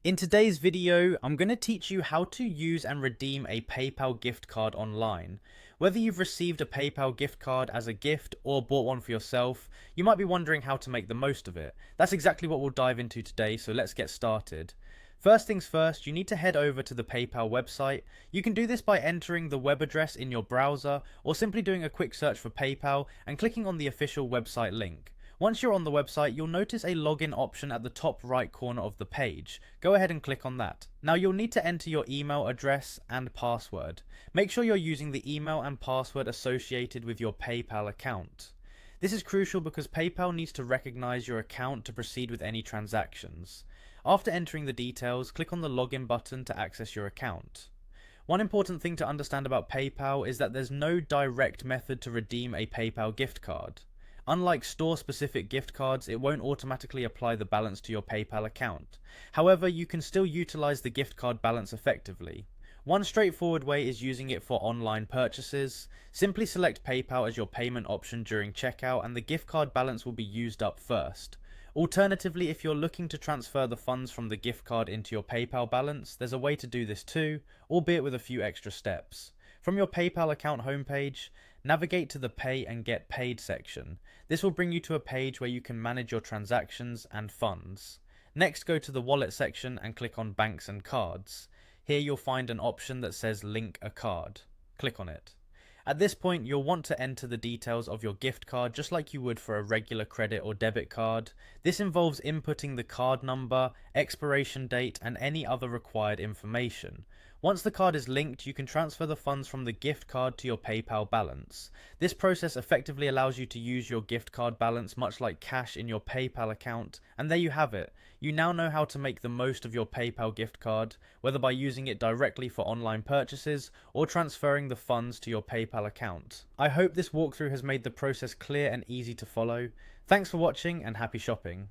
In today's video, I'm going to teach you how to use and redeem a PayPal gift card online. Whether you've received a PayPal gift card as a gift or bought one for yourself, you might be wondering how to make the most of it. That's exactly what we'll dive into today, so let's get started. First things first, you need to head over to the PayPal website. You can do this by entering the web address in your browser or simply doing a quick search for PayPal and clicking on the official website link. Once you're on the website, you'll notice a login option at the top right corner of the page. Go ahead and click on that. Now you'll need to enter your email address and password. Make sure you're using the email and password associated with your PayPal account. This is crucial because PayPal needs to recognize your account to proceed with any transactions. After entering the details, click on the login button to access your account. One important thing to understand about PayPal is that there's no direct method to redeem a PayPal gift card. Unlike store-specific gift cards, it won't automatically apply the balance to your PayPal account. However, you can still utilize the gift card balance effectively. One straightforward way is using it for online purchases. Simply select PayPal as your payment option during checkout and the gift card balance will be used up first. Alternatively, if you're looking to transfer the funds from the gift card into your PayPal balance, there's a way to do this too, albeit with a few extra steps. From your PayPal account homepage, navigate to the Pay and Get Paid section. This will bring you to a page where you can manage your transactions and funds. Next, go to the Wallet section and click on Banks and Cards. Here you'll find an option that says Link a Card. Click on it. At this point, you'll want to enter the details of your gift card just like you would for a regular credit or debit card. This involves inputting the card number, expiration date, and any other required information. Once the card is linked, you can transfer the funds from the gift card to your PayPal balance. This process effectively allows you to use your gift card balance much like cash in your PayPal account, and there you have it. You now know how to make the most of your PayPal gift card, whether by using it directly for online purchases or transferring the funds to your PayPal account. I hope this walkthrough has made the process clear and easy to follow. Thanks for watching and happy shopping.